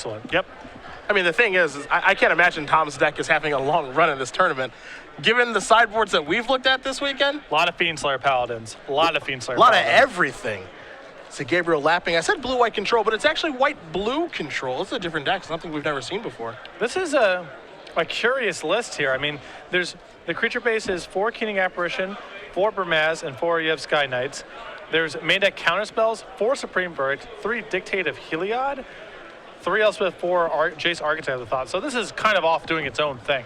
Excellent. Yep. I mean, the thing is I can't imagine Tom's deck is having a long run in this tournament. Given the sideboards that we've looked at this weekend. A lot of Fiendslayer Paladins. A lot of Fiendslayer A lot Paladins. of everything. So Gabriel lapping. I said blue-white control, but it's actually white-blue control. It's a different deck, something we've never seen before. This is a curious list here. I mean, there's the creature base is 4 Keening Apparition, 4 Burmaz, and 4 you have Sky Knights. There's main deck counterspells, 4 Supreme Verdict, 3 Dictate of Heliod, 3 Elspeth, 4 Jace Archetype of the Thought. So this is kind of off doing its own thing.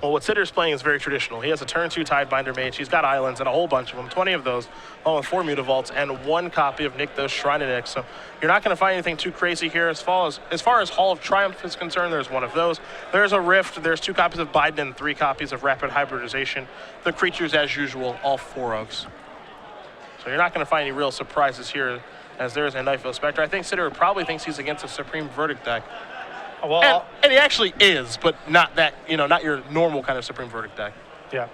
Well, what Sidher's playing is very traditional. He has a turn 2 Tidebinder Mage. He's got islands and a whole bunch of them, 20 of those, along with 4 Mutavaults and 1 copy of Nykthos Shrine of Nyx. So you're not going to find anything too crazy here. As far as Hall of Triumph is concerned, there's 1 of those. There's a Rift. There's 2 copies of Biden and 3 copies of Rapid Hybridization. The creatures, as usual, all 4 ofs. So you're not going to find any real surprises here, as there's a Knife of Spectre. I think Sidher probably thinks he's against a Supreme Verdict deck. Well, and he actually is, but not that, not your normal kind of Supreme Verdict deck. Yeah.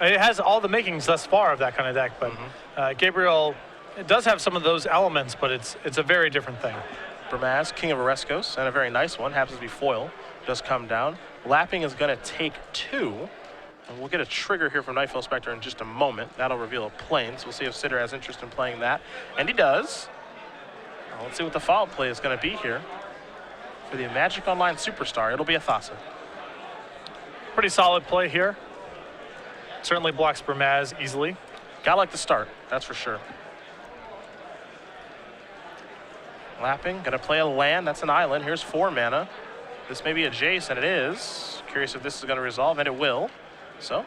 It has all the makings thus far of that kind of deck, but Gabriel, it does have some of those elements, but it's a very different thing. Burmaz, King of Oreskos, and a very nice one, happens to be foil, does come down. Lapping is going to take 2, and we'll get a trigger here from Nightfall Spectre in just a moment. That'll reveal a plane, so we'll see if Sidher has interest in playing that, and he does. Now, let's see what the follow play is going to be here. For the Magic Online Superstar, it'll be a Thassa. Pretty solid play here. Certainly blocks Burmaz easily. Gotta like the start, that's for sure. Lapping, gonna play a land, that's an island. Here's 4 mana. This may be a Jace, and it is. Curious if this is gonna resolve, and it will. So,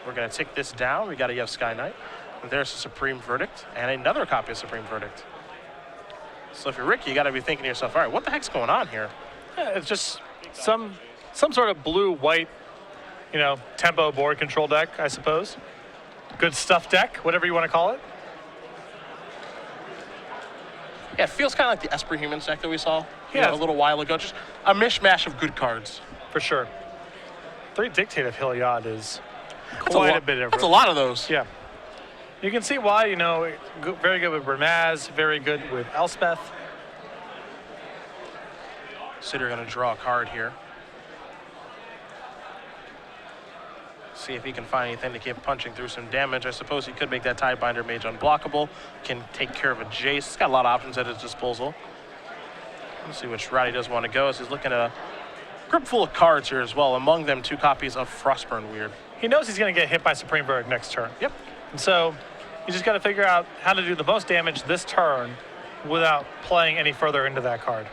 we're gonna tick this down. We got a Yev Sky Knight. And there's a Supreme Verdict, and another copy of Supreme Verdict. So if you're Ricky, you gotta be thinking to yourself, all right, what the heck's going on here? Yeah, it's just some sort of blue-white, tempo board control deck, I suppose. Good stuff deck, whatever you want to call it. Yeah, it feels kind of like the Esper Humans deck that we saw a little while ago. Just a mishmash of good cards. For sure. 3 Dictate of Heliod is quite a bit of That's a lot of those. Yeah. You can see why, very good with Burmaz, very good with Elspeth. Sidher going to draw a card here. See if he can find anything to keep punching through some damage. I suppose he could make that Tidebinder Mage unblockable. Can take care of a Jace. He's got a lot of options at his disposal. Let's see which route he does want to go, as he's looking at a grip full of cards here as well. Among them, 2 copies of Frostburn Weird. He knows he's going to get hit by Supreme Verdict next turn. Yep. And so you just got to figure out how to do the most damage this turn without playing any further into that card.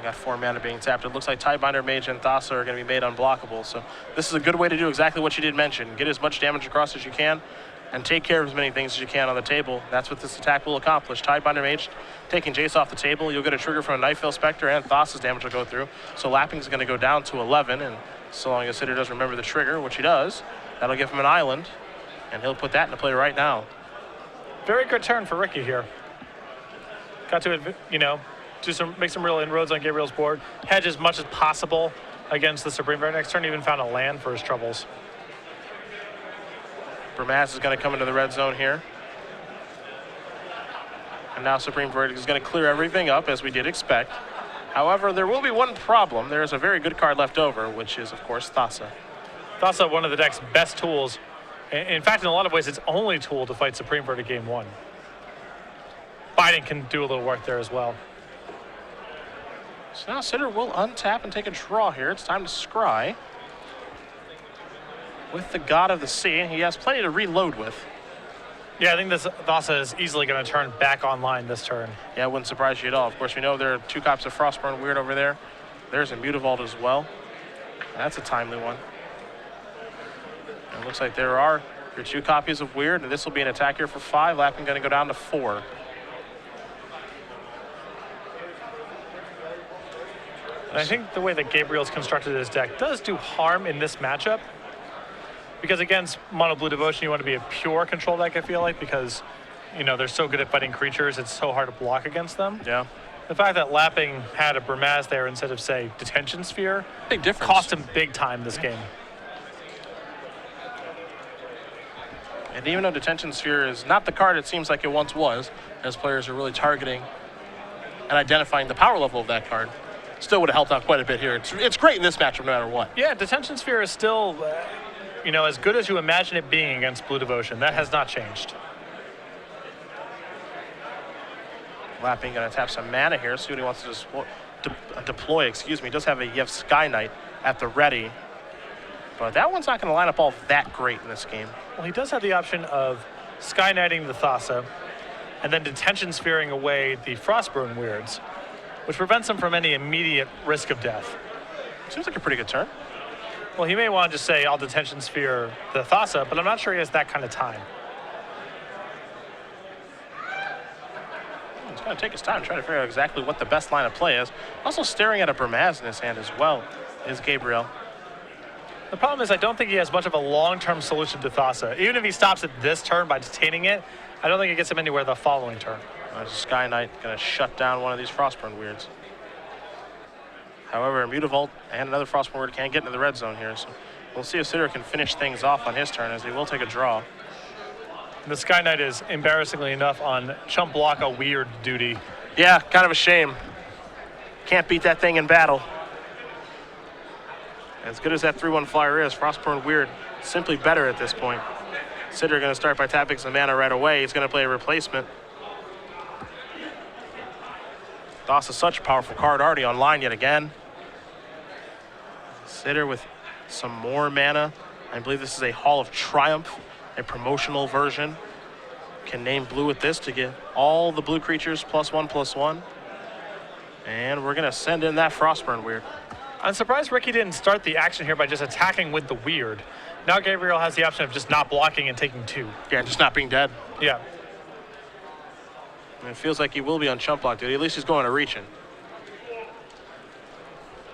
Got 4 mana being tapped. It looks like Tidebinder Mage and Thassa are going to be made unblockable. So this is a good way to do exactly what you did mention. Get as much damage across as you can and take care of as many things as you can on the table. That's what this attack will accomplish. Tidebinder Mage taking Jace off the table. You'll get a trigger from a Nightfell Spectre, and Thassa's damage will go through. So Lapping is going to go down to 11, and so long as Sidher does remember the trigger, which he does, that'll give him an island, and he'll put that into play right now. Very good turn for Ricky here. Got to, make some real inroads on Gabriel's board. Hedge as much as possible against the Supreme Verdict next turn. Even found a land for his troubles. Burmaz is going to come into the red zone here. And now Supreme Verdict is going to clear everything up, as we did expect. However, there will be one problem. There is a very good card left over, which is, of course, Thassa. Thassa, one of the deck's best tools. In fact, in a lot of ways, its only tool to fight Supreme Verdict Game 1. Biden can do a little work there as well. So now Sidher will untap and take a draw here. It's time to scry. With the God of the Sea, he has plenty to reload with. Yeah, I think this Thassa is easily going to turn back online this turn. Yeah, it wouldn't surprise you at all. Of course, we know there are 2 copies of Frostburn Weird over there. There's a Mutavault as well. That's a timely one. And it looks like there are your 2 copies of Weird, and this will be an attack here for 5. Lapping going to go down to 4. And I think the way that Gabriel's constructed his deck does do harm in this matchup. Because against Mono Blue Devotion, you want to be a pure control deck, I feel like, because, they're so good at fighting creatures, it's so hard to block against them. Yeah. The fact that Lapping had a Burmaz there instead of, say, Detention Sphere, big difference. Cost him big time this game. And even though Detention Sphere is not the card it seems like it once was, as players are really targeting and identifying the power level of that card still would have helped out quite a bit here. It's great in this matchup no matter what. Yeah, Detention Sphere is still, as good as you imagine it being against Blue Devotion. That has not changed. Lapping going to tap some mana here, see what he wants to deploy. He does have a Yev Sky Knight at the ready, but that one's not going to line up all that great in this game. Well, he does have the option of Sky Knighting the Thassa and then Detention Sphering away the Frostburn Weirds, which prevents him from any immediate risk of death. Seems like a pretty good turn. Well, he may want to just say, I'll Detention Sphere the Thassa, but I'm not sure he has that kind of time. He's going to take his time trying to figure out exactly what the best line of play is. Also staring at a Burmaz in his hand as well is Gabriel. The problem is I don't think he has much of a long-term solution to Thassa. Even if he stops at this turn by detaining it, I don't think it gets him anywhere the following turn. There's a Sky Knight going to shut down one of these Frostburn Weirds. However, a Mutavault and another Frostburn Weird can't get into the red zone here, so we'll see if Sidher can finish things off on his turn, as he will take a draw. The Sky Knight is, embarrassingly enough, on chump block a weird duty. Yeah, kind of a shame. Can't beat that thing in battle. As good as that 3/1 flyer is, Frostburn Weird simply better at this point. Sidher going to start by tapping some mana right away. He's going to play a replacement. Thassa is such a powerful card, already online yet again. Sidher with some more mana. I believe this is a Hall of Triumph, a promotional version. Can name blue with this to get all the blue creatures +1/+1. And we're going to send in that Frostburn Weird. I'm surprised Ricky didn't start the action here by just attacking with the Weird. Now Gabriel has the option of just not blocking and taking 2. Yeah, just not being dead. Yeah. And it feels like he will be on chump block duty. At least he's going to reach in.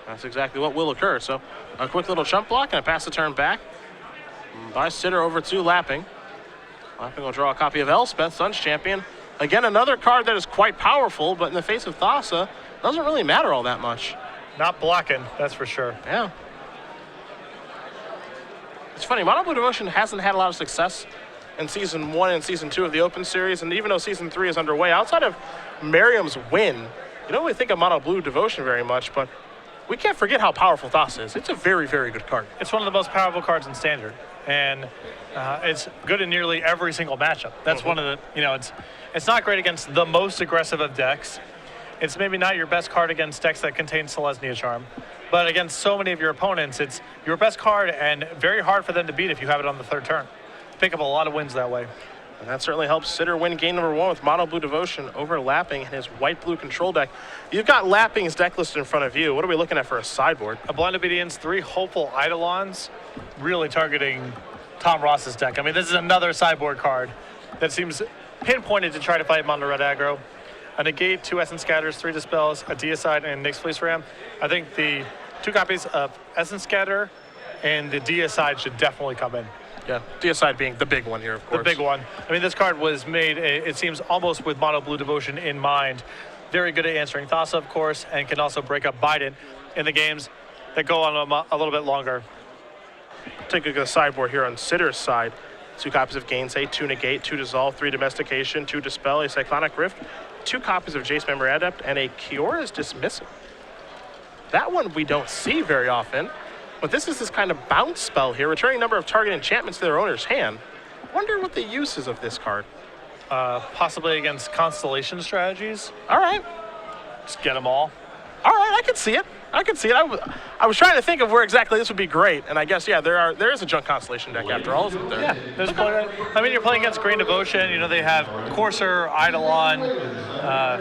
That's exactly what will occur. So a quick little chump block and a pass the turn back by Sidher over to Lapping. Lapping will draw a copy of Elspeth, Sun's Champion. Again, another card that is quite powerful, but in the face of Thassa, doesn't really matter all that much. Not blocking, that's for sure. Yeah. It's funny, Mono Blue Devotion hasn't had a lot of success in Season 1 and Season 2 of the Open Series, and even though Season 3 is underway, outside of Miriam's win, you don't really think of Mono Blue Devotion very much, but we can't forget how powerful Thassa is. It's a very, very good card. It's one of the most powerful cards in Standard, and it's good in nearly every single matchup. That's one of the, it's not great against the most aggressive of decks. It's maybe not your best card against decks that contain Selesnya Charm, but against so many of your opponents, it's your best card and very hard for them to beat if you have it on the 3rd turn. Pick up a lot of wins that way. And that certainly helps Sidher win game number 1 with Mono Blue Devotion over Lapping in his white-blue control deck. You've got Lapping's deck listed in front of you. What are we looking at for a sideboard? A Blind Obedience, 3 Hopeful Eidolons, really targeting Tom Ross's deck. I mean, this is another sideboard card that seems pinpointed to try to fight Mono Red aggro. A Negate, 2 Essence Scatters, 3 Dispels, a Deicide, and Nyx Fleece Ram. I think the 2 copies of Essence Scatter and the Deicide should definitely come in. Yeah, Deicide being the big one here, of course. The big one. I mean, this card was made, it seems, almost with Mono Blue Devotion in mind. Very good at answering Thassa, of course, and can also break up Bident in the games that go on a little bit longer. Take a look at the sideboard here on Sidher's side. 2 copies of Gainsay, 2 Negate, 2 Dissolve, 3 Domestication, 2 Dispel, a Cyclonic Rift, 2 copies of Jace Memory Adept, and a Kiora's Dismissal. That one we don't see very often, but this is this kind of bounce spell here, returning a number of target enchantments to their owner's hand. Wonder what the use is of this card. Possibly against Constellation strategies. All right. Just get them all. All right, I can see it. I can see it. I was trying to think of where exactly this would be great, and I guess, yeah, there is a Junk Constellation deck after all, isn't there? Yeah, there's I mean, you're playing against Green Devotion. You know, they have Courser, Eidolon,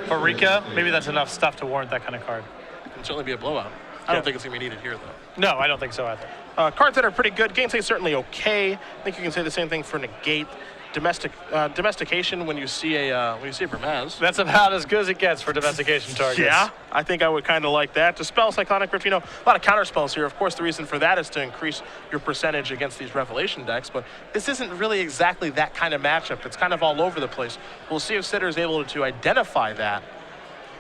Farika. Maybe that's enough stuff to warrant that kind of card. It can certainly be a blowout. I don't think it's going to be needed here, though. No, I don't think so either. Cards that are pretty good. Gainsay is certainly okay. I think you can say the same thing for Negate. Domestication when you see a Burmaz. That's about as good as it gets for domestication targets. Yeah, I think I would kind of like that. Dispel, Cyclonic Rift, a lot of counter spells here. Of course, the reason for that is to increase your percentage against these Revelation decks, but this isn't really exactly that kind of matchup. It's kind of all over the place. We'll see if Sidher is able to identify that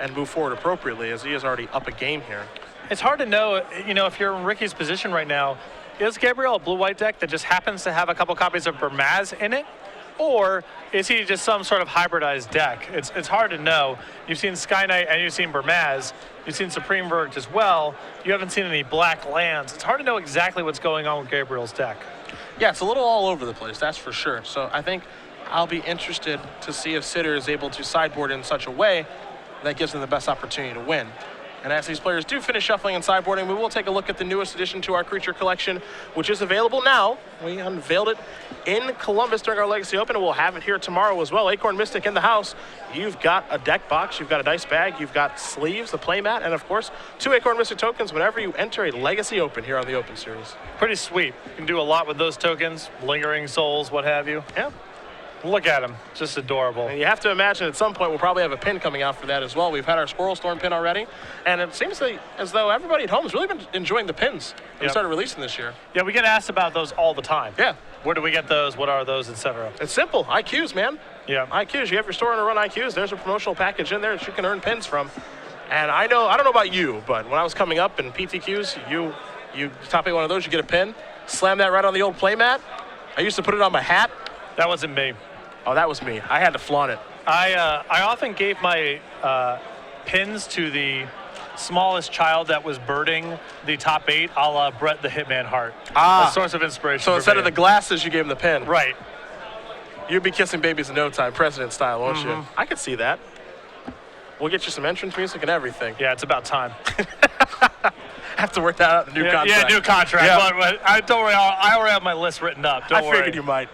and move forward appropriately, as he is already up a game here. It's hard to know, if you're in Ricky's position right now, is Gabriel a blue-white deck that just happens to have a couple copies of Burmaz in it? Or is he just some sort of hybridized deck? It's hard to know. You've seen Sky Knight and you've seen Burmaz. You've seen Supreme Verdict as well. You haven't seen any black lands. It's hard to know exactly what's going on with Gabriel's deck. Yeah, it's a little all over the place, that's for sure. So I think I'll be interested to see if Sidher is able to sideboard in such a way that gives them the best opportunity to win. And as these players do finish shuffling and sideboarding, we will take a look at the newest addition to our creature collection, which is available now. We unveiled it in Columbus during our Legacy Open, and we'll have it here tomorrow as well. Acorn Mystic in the house. You've got a deck box, you've got a dice bag, you've got sleeves, the playmat, and of course, 2 Acorn Mystic tokens whenever you enter a Legacy Open here on the Open Series. Pretty sweet. You can do a lot with those tokens, lingering souls, what have you. Yeah. Look at him, just adorable. And you have to imagine at some point we'll probably have a pin coming out for that as well. We've had our Squirrel Storm pin already, and it seems as though everybody at home has really been enjoying the pins that we started releasing this year. Yeah, we get asked about those all the time. Yeah. Where do we get those? What are those, etc.? It's simple. IQs, man. Yeah. IQs. You have your store on a run IQs. There's a promotional package in there that you can earn pins from. And I don't know about you, but when I was coming up in PTQs, you top 8 one of those, you get a pin, slam that right on the old playmat. I used to put it on my hat. That wasn't me. Oh, that was me. I had to flaunt it. I often gave my pins to the smallest child that was birding the top 8, a la Brett the Hitman Hart. A source of inspiration. So instead of the glasses, you gave him the pin. Right. You'd be kissing babies in no time, president style, won't you? I could see that. We'll get you some entrance music and everything. Yeah, it's about time. Have to work that out in the new contract. Yeah, new contract. Yeah. But don't worry, I already have my list written up. Don't worry. I figured you might.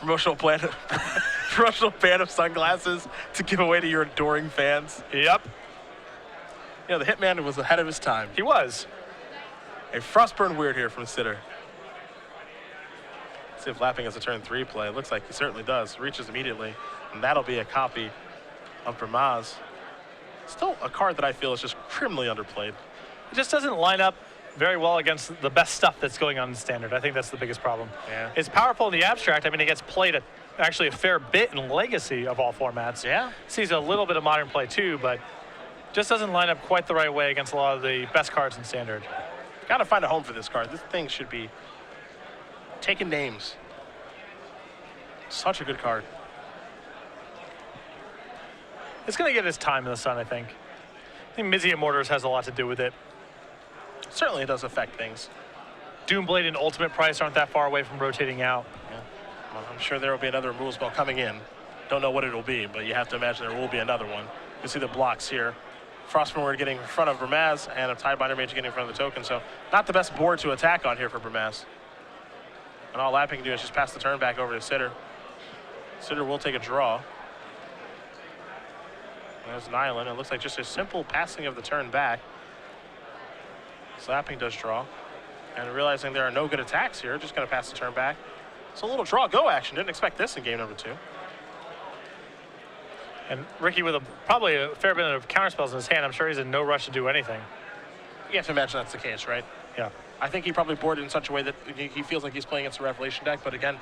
Promotional band of sunglasses to give away to your adoring fans. Yep. You know, the Hitman was ahead of his time. He was. A Frostburn Weird here from Sidher. See if Lapping has a turn 3 play. It looks like he certainly does. Reaches immediately, and that'll be a copy of Burmaz. Still a card that I feel is just criminally underplayed. It just doesn't line up very well against the best stuff that's going on in Standard. I think that's the biggest problem. Yeah. It's powerful in the abstract. I mean, it gets played actually a fair bit in Legacy of all formats. Yeah. Sees a little bit of Modern play too, but just doesn't line up quite the right way against a lot of the best cards in Standard. Got to find a home for this card. This thing should be taking names. Such a good card. It's going to get its time in the sun, I think. I think Mizzy Mortars has a lot to do with it. Certainly it does affect things. Doomblade and Ultimate Price aren't that far away from rotating out. Yeah. Well, I'm sure there will be another removal spell coming in. Don't know what it'll be, but you have to imagine there will be another one. You see the blocks here. Frostburn getting in front of Burmaz, and a Tidebinder Mage getting in front of the token, so not the best board to attack on here for Burmaz. And all Lapping can do is just pass the turn back over to Sidher. Sidher will take a draw. There's an island. It looks like just a simple passing of the turn back. Lapping does draw. And realizing there are no good attacks here, just going to pass the turn back. It's a little draw go action. Didn't expect this in game number 2. And Ricky with probably a fair bit of counterspells in his hand. I'm sure he's in no rush to do anything. You have to imagine that's the case, right? Yeah. I think he probably boarded in such a way that he feels like he's playing against a Revelation deck. But again,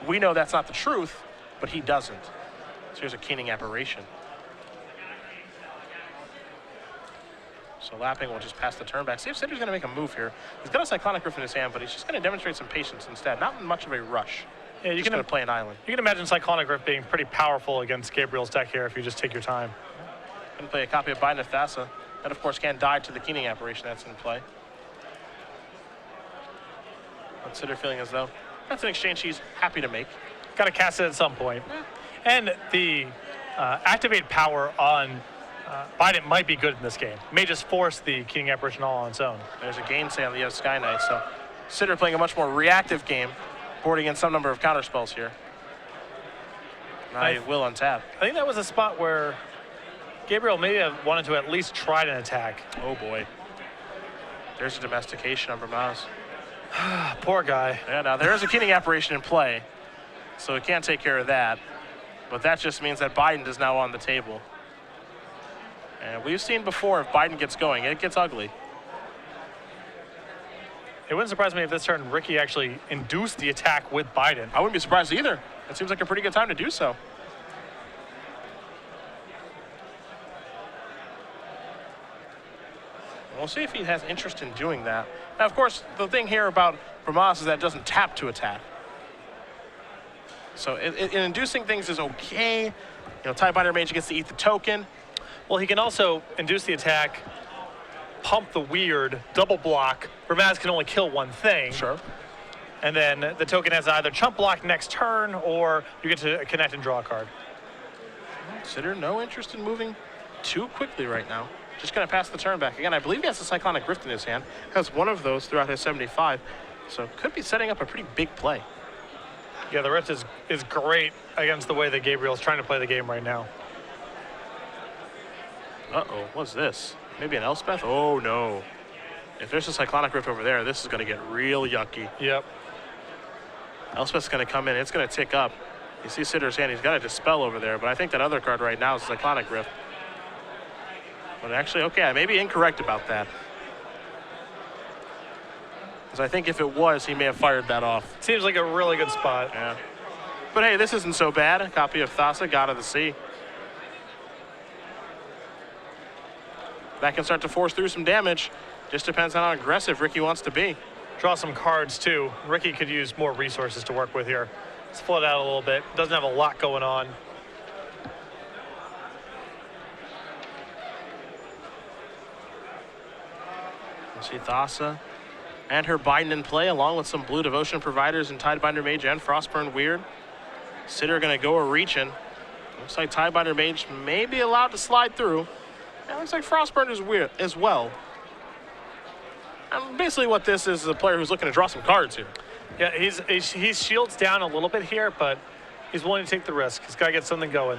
we know that's not the truth, but he doesn't. So here's a Keening Apparition. So Lapping will just pass the turn back. See if Sidher's going to make a move here. He's got a Cyclonic Rift in his hand, but he's just going to demonstrate some patience instead. Not much of a rush. Yeah, you're going to play an island. You can imagine Cyclonic Rift being pretty powerful against Gabriel's deck here if you just take your time. Going to play a copy of Bind of Thassa. That, of course, can die to the Keening Apparition that's in play. But Sidher feeling as though that's an exchange he's happy to make. Got to cast it at some point. Yeah. And the activate power on Biden might be good in this game. May just force the Keening Apparition all on its own. There's a gainsay on the Sky Knight, so Sidher playing a much more reactive game, boarding in some number of counterspells here. Now he will untap. I think that was a spot where Gabriel may have wanted to at least try an attack. Oh boy. There's a domestication on Burmaz. Poor guy. Yeah, now there is a Keening Apparition in play, so it can't take care of that. But that just means that Biden is now on the table. And we've seen before, if Biden gets going, it gets ugly. It wouldn't surprise me if this turn Ricky actually induced the attack with Biden. I wouldn't be surprised either. It seems like a pretty good time to do so. We'll see if he has interest in doing that. Now, of course, the thing here about Burmaz is that it doesn't tap to attack. So in inducing things is okay. You know, Tidebinder Mage gets to eat the token. Well, he can also induce the attack, pump the weird, double block. Bramaz can only kill one thing. Sure. And then the token has either chump block next turn, or you get to connect and draw a card. Sidher, no interest in moving too quickly right now. Just going to pass the turn back. Again, I believe he has a Cyclonic Rift in his hand. Has one of those throughout his 75. So could be setting up a pretty big play. Yeah, the Rift is great against the way that Gabriel's trying to play the game right now. Uh-oh, what's this? Maybe an Elspeth? Oh, no. If there's a Cyclonic Rift over there, this is going to get real yucky. Yep. Elspeth's going to come in. It's going to tick up. You see Sidher's hand. He's got a Dispel over there, but I think that other card right now is Cyclonic Rift. But actually, okay, I may be incorrect about that. Because I think if it was, he may have fired that off. Seems like a really good spot. Yeah. But hey, this isn't so bad. A copy of Thassa, God of the Sea. That can start to force through some damage. Just depends on how aggressive Ricky wants to be. Draw some cards, too. Ricky could use more resources to work with here. Let's float out a little bit. Doesn't have a lot going on. You see Thassa and her Bind in play, along with some Blue Devotion providers in Tidebinder Mage and Frostburn Weird. Sidher going to go a reaching. Looks like Tidebinder Mage may be allowed to slide through. And looks like Frostburn is weird as well. And basically what this is a player who's looking to draw some cards here. Yeah, he shields down a little bit here, but he's willing to take the risk. He's got to get something going.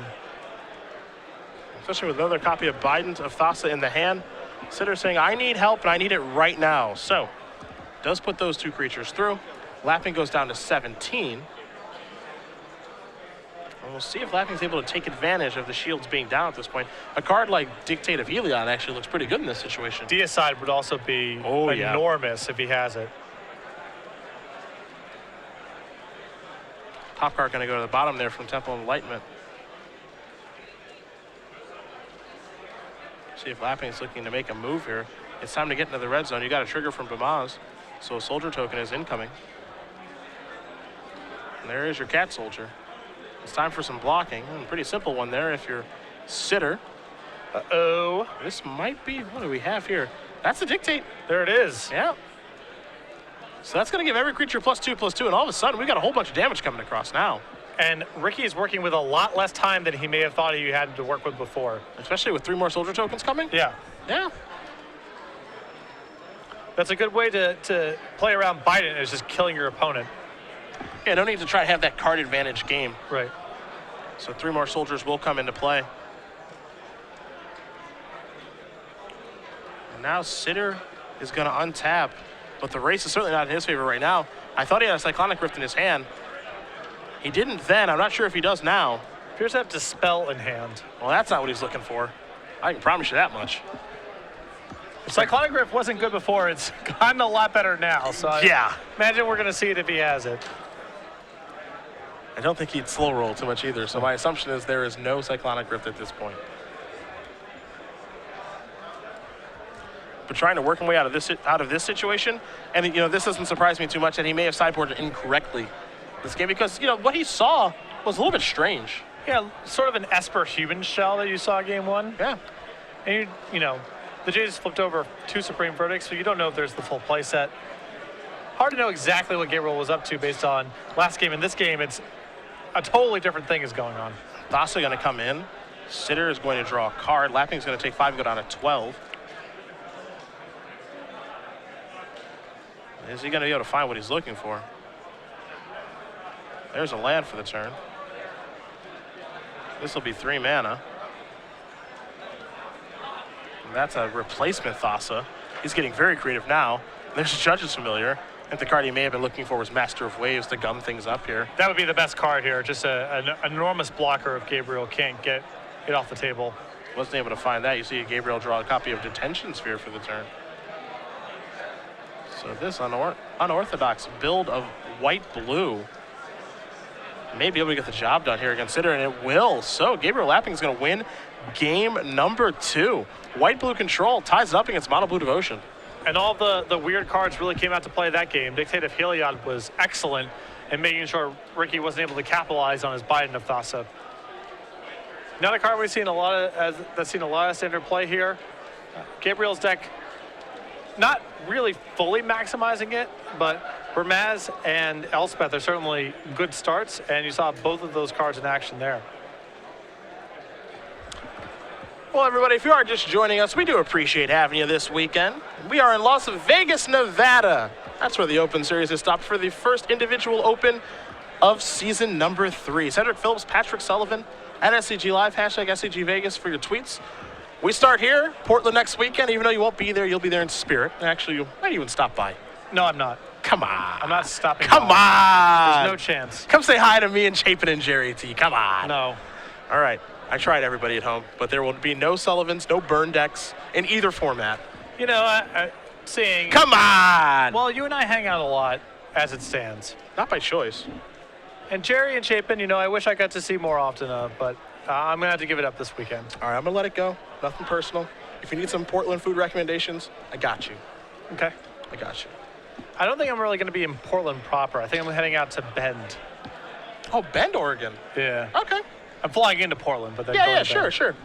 Especially with another copy of Bident of Thassa in the hand. Sidher saying, I need help, and I need it right now. So, does put those two creatures through. Lapping goes down to 17. And we'll see if Lapping's able to take advantage of the shields being down at this point. A card like Dictate of Heliod actually looks pretty good in this situation. Deicide would also be enormous if he has it. Top card going to go to the bottom there from Temple Enlightenment. See if Lapping's looking to make a move here. It's time to get into the red zone. You got a trigger from Bamaz, so a soldier token is incoming. And there is your cat soldier. It's time for some blocking. Pretty simple one there if you're Sidher. Uh-oh. This might be, what do we have here? That's a Dictate. There it is. Yeah. So that's going to give every creature +2/+2, and all of a sudden we got a whole bunch of damage coming across now. And Ricky is working with a lot less time than he may have thought he had to work with before. Especially with 3 more soldier tokens coming? Yeah. Yeah. That's a good way to play around Biden, is just killing your opponent. Yeah, no need to try to have that card advantage game. Right. So 3 more soldiers will come into play. And now Sidher is going to untap, but the race is certainly not in his favor right now. I thought he had a Cyclonic Rift in his hand. He didn't then. I'm not sure if he does now. Appears to have Dispel in hand. Well, that's not what he's looking for. I can promise you that much. Cyclonic Rift wasn't good before. It's gotten a lot better now. So yeah. Imagine we're going to see it if he has it. I don't think he'd slow roll too much either. So my assumption is there is no Cyclonic Rift at this point. But trying to work his way out of this situation, and you know, this doesn't surprise me too much that he may have sideboarded incorrectly this game, because you know what he saw was a little bit strange. Yeah, sort of an Esper human shell that you saw game 1. Yeah. And you know, the Jays flipped over 2 Supreme Verdicts, so you don't know if there's the full play set. Hard to know exactly what Gabriel was up to based on last game. In this game, it's a totally different thing is going on. Thassa going to come in. Sidher is going to draw a card. Lapping's going to take 5 and go down to 12. Is he going to be able to find what he's looking for? There's a land for the turn. This will be 3 mana. And that's a replacement Thassa. He's getting very creative now. There's a Judge's Familiar. I think the card he may have been looking for was Master of Waves to gum things up here. That would be the best card here. Just an enormous blocker if Gabriel can't get it off the table. Wasn't able to find that. You see Gabriel draw a copy of Detention Sphere for the turn. So this unorthodox build of white-blue may be able to get the job done here against Sidher, and it will. So Gabriel Lapping is going to win game number 2. White-blue control ties it up against mono-blue Devotion. And all the weird cards really came out to play that game. Dictate of Heliod was excellent, and making sure Ricky wasn't able to capitalize on his Biden of Thassa. Another card we've seen a lot of, that's seen a lot of standard play here. Gabriel's deck, not really fully maximizing it, but Bermaz and Elspeth are certainly good starts, and you saw both of those cards in action there. Well, everybody, if you are just joining us, we do appreciate having you this weekend. We are in Las Vegas, Nevada. That's where the Open Series is stopped for the first individual Open of season number 3. Cedric Phillips, Patrick Sullivan, at SCG Live, hashtag SCGVEGAS for your tweets. We start here, Portland next weekend. Even though you won't be there, you'll be there in spirit. Actually, you might even stop by. No, I'm not. Come on. I'm not stopping. Come on. There's no chance. Come say hi to me and Chapin and Jerry T. Come on. No. All right. I tried everybody at home, but there will be no Sullivans, no burn decks in either format. You know, seeing... Come on! Well, you and I hang out a lot as it stands. Not by choice. And Jerry and Chapin, you know, I wish I got to see more often of, but I'm going to have to give it up this weekend. All right, I'm going to let it go. Nothing personal. If you need some Portland food recommendations, I got you. Okay. I got you. I don't think I'm really going to be in Portland proper. I think I'm heading out to Bend. Oh, Bend, Oregon. Yeah. Okay. I'm flying into Portland, but then going to sure, Bend. sure.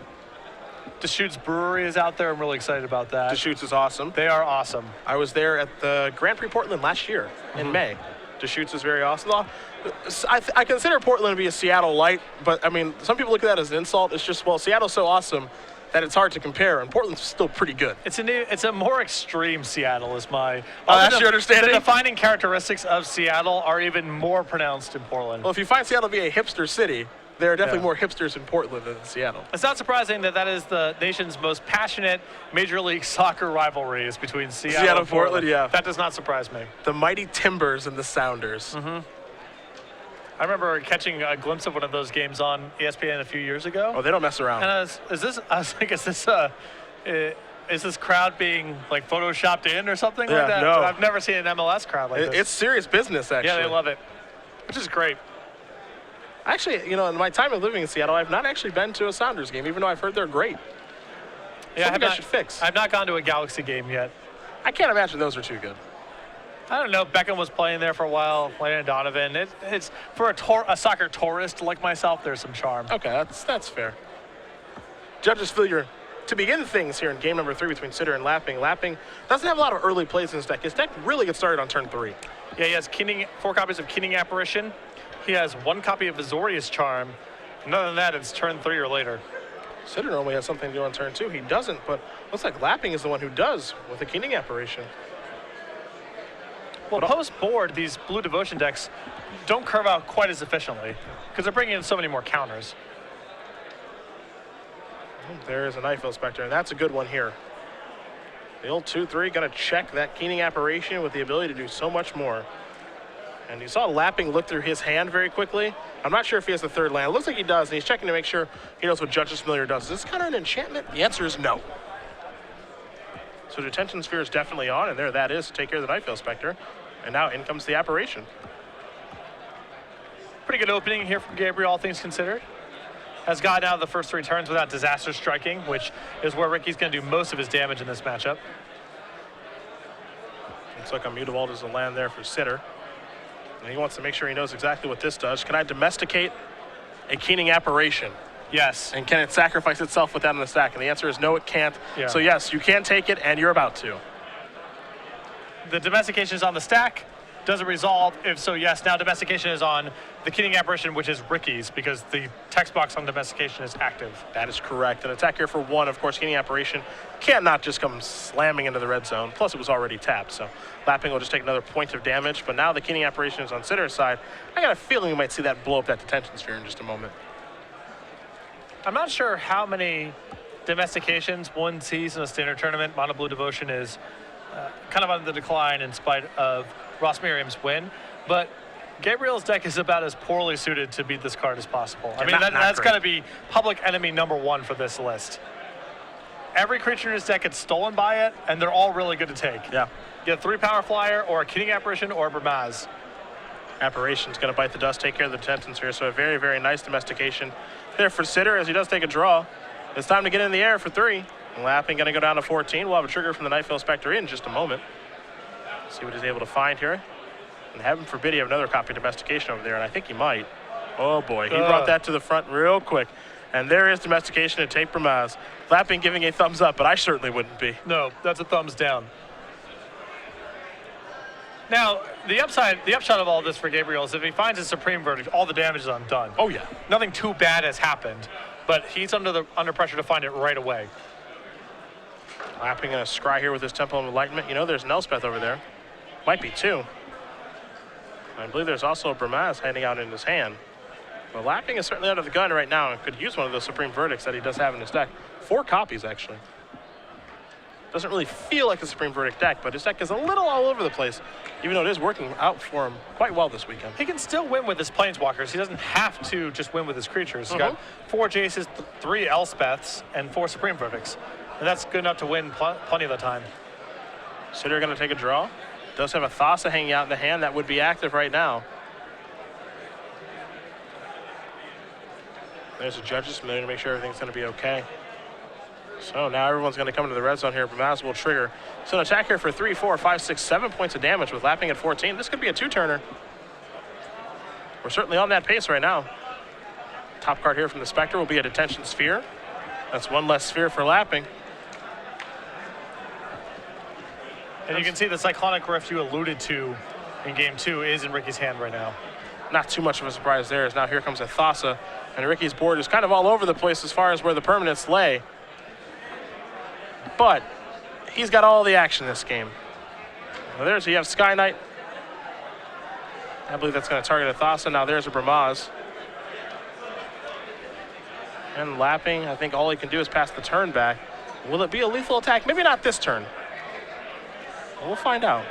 Deschutes Brewery is out there. I'm really excited about that. Deschutes is awesome. They are awesome. I was there at the Grand Prix Portland last year in May. Deschutes is very awesome. I consider Portland to be a Seattle light, but I mean, some people look at that as an insult. It's just, well, Seattle's so awesome that it's hard to compare, and Portland's still pretty good. It's a more extreme Seattle is my... that's your understanding? The defining characteristics of Seattle are even more pronounced in Portland. Well, if you find Seattle to be a hipster city, there are definitely more hipsters in Portland than in Seattle. It's not surprising that that is the nation's most passionate Major League Soccer rivalry is between Seattle and Portland. Yeah. That does not surprise me. The mighty Timbers and the Sounders. I remember catching a glimpse of one of those games on ESPN a few years ago. Oh, they don't mess around. And I was like, is this crowd being like photoshopped in or something like that? No. I've never seen an MLS crowd like this. It's serious business, actually. Yeah, they love it, which is great. Actually, you know, in my time of living in Seattle, I've not actually been to a Sounders game, even though I've heard they're great. Yeah, Something I should fix. I've not gone to a Galaxy game yet. I can't imagine those are too good. I don't know. Beckham was playing there for a while. Landon Donovan. It's for a soccer tourist like myself. There's some charm. Okay, that's fair. Judges Failure. To begin things here in game number 3 between Sidher and Lapping. Lapping doesn't have a lot of early plays in his deck. His deck really gets started on turn 3. Yeah, he has 4 copies of Keening Apparition. He has 1 copy of Azorius Charm. And other than that, it's turn 3 or later. Sidher normally has something to do on turn 2. He doesn't, but looks like Lapping is the one who does with the Keening Apparition. Well, post-board, these Blue Devotion decks don't curve out quite as efficiently because they're bringing in so many more counters. There is a Nightfall Spectre, and that's a good one here. The old 2-3 going to check that Keening Apparition with the ability to do so much more. And you saw Lapping look through his hand very quickly. I'm not sure if he has the 3rd land. It looks like he does, and he's checking to make sure he knows what Judge's Familiar does. Is this kind of an enchantment? The answer is no. So Detention Sphere is definitely on, and there that is to take care of the Nightfall Spectre. And now in comes the Apparition. Pretty good opening here from Gabriel, all things considered. Has gotten out of the first 3 turns without disaster striking, which is where Ricky's going to do most of his damage in this matchup. Looks like a Mutavault is a land there for Sidher. And he wants to make sure he knows exactly what this does. Can I domesticate a Keening Apparition? Yes. And can it sacrifice itself with that in the stack? And the answer is no, it can't. Yeah. So yes, you can take it, and you're about to. The domestication is on the stack. Does it resolve? If so, yes. Now domestication is on the Keening Apparition, which is Ricky's, because the text box on domestication is active. That is correct. An attack here for 1, of course, Keening Apparition cannot just come slamming into the red zone. Plus, it was already tapped, so Lapping will just take another point of damage. But now the Keening Apparition is on Sidher's side. I got a feeling we might see that blow up that Detention Sphere in just a moment. I'm not sure how many domestications one sees in a standard tournament. Mono Blue Devotion is kind of on the decline in spite of Ross Miriam's win, but Gabriel's deck is about as poorly suited to beat this card as possible. I mean, that's got to be public enemy number 1 for this list. Every creature in his deck gets stolen by it, and they're all really good to take. Yeah. You have 3 Power Flyer, or a Keening Apparition, or a Bermaz. Apparition's going to bite the dust, take care of the Detention Sphere, so a very, very nice domestication there for Sidher as he does take a draw. It's time to get in the air for 3. Lapping going to go down to 14. We'll have a trigger from the Nightfall Spectre in just a moment. See what he's able to find here. And heaven forbid he have another copy of Domestication over there, and I think he might. Oh boy, he brought that to the front real quick. And there is Domestication to take Bramaz. Lapping giving a thumbs up, but I certainly wouldn't be. No, that's a thumbs down. Now, the upshot of all this for Gabriel is if he finds a Supreme Verdict, all the damage is undone. Oh yeah. Nothing too bad has happened, but he's under pressure to find it right away. Lapping in a scry here with his Temple of Enlightenment. You know there's an Elspeth over there. Might be two. I believe there's also a Bramaz hanging out in his hand. But Lapping is certainly out of the gun right now and could use one of those Supreme Verdicts that he does have in his deck. 4 copies, actually. Doesn't really feel like a Supreme Verdict deck, but his deck is a little all over the place, even though it is working out for him quite well this weekend. He can still win with his Planeswalkers. He doesn't have to just win with his creatures. He's got 4 Jaces, 3 Elspeths, and 4 Supreme Verdicts. And that's good enough to win plenty of the time. Sidher going to take a draw. Does have a Thassa hanging out in the hand that would be active right now. There's a Judge's Familiar to make sure everything's going to be okay. So now everyone's going to come into the red zone here. Bramaz will trigger. So an attack here for 3, 4, 5, 6, 7 points of damage with Lapping at 14. This could be a 2-turner. We're certainly on that pace right now. Top card here from the Spectre will be a Detention Sphere. That's 1 less sphere for Lapping. And you can see the Cyclonic Rift you alluded to in game 2 is in Ricky's hand right now. Not too much of a surprise there, as now here comes a Thassa. And Ricky's board is kind of all over the place as far as where the permanents lay. But he's got all the action this game. Well, there's you have Sky Knight. I believe that's going to target a Thassa. Now there's a Bramaz. And Lapping, I think all he can do is pass the turn back. Will it be a lethal attack? Maybe not this turn. We'll find out.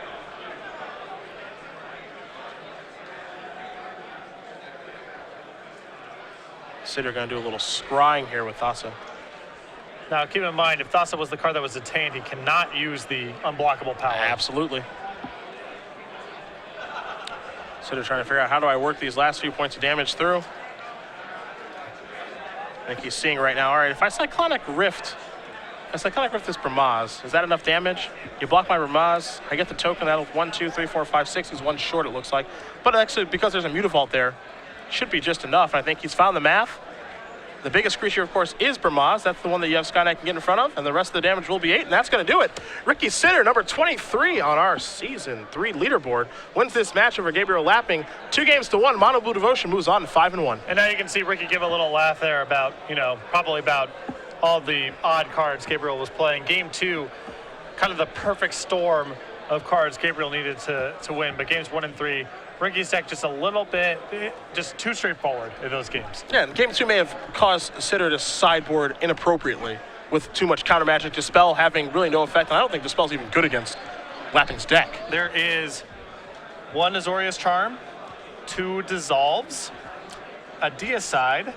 Sidher going to do a little scrying here with Thassa. Now, keep in mind, if Thassa was the card that was detained, he cannot use the unblockable power. Absolutely. Sidher trying to figure out how do I work these last few points of damage through. I think he's seeing right now, all right, if I Cyclonic Rift this Bramaz, is that enough damage? You block my Bramaz, I get the token, that'll 1, 2, 3, 4, 5, 6, he's 1 short it looks like. But actually, because there's a Mutavault there, should be just enough. I think he's found the math. The biggest creature, of course, is Bramaz. That's the one that you have Sky Knight can get in front of, and the rest of the damage will be 8, and that's going to do it. Ricky Sidher, number 23 on our Season 3 leaderboard, wins this match over Gabriel Lapping. 2-1. Mono Blue Devotion moves on to 5-1. And now you can see Ricky give a little laugh there about, probably about all the odd cards Gabriel was playing. Game 2, kind of the perfect storm of cards Gabriel needed to win, but games 1 and 3, Ricky's deck just a little bit, just too straightforward in those games. Yeah, and game 2 may have caused Sidher to sideboard inappropriately with too much counter magic. Dispel having really no effect, and I don't think Dispel's even good against Lapping's deck. There is 1 Azorius Charm, 2 Dissolves, a Deicide,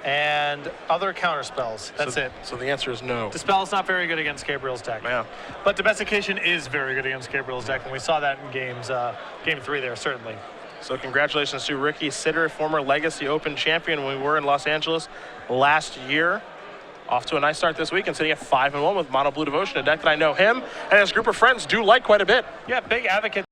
and other counter spells. That's it. So the answer is no. Dispel is not very good against Gabriel's deck. Yeah. But Domestication is very good against Gabriel's deck, and we saw that in game 3 there, certainly. So congratulations to Ricky Sidher, former Legacy Open champion when we were in Los Angeles last year. Off to a nice start this week and sitting at 5-1 with Mono Blue Devotion, a deck that I know him and his group of friends do like quite a bit. Yeah, big advocate.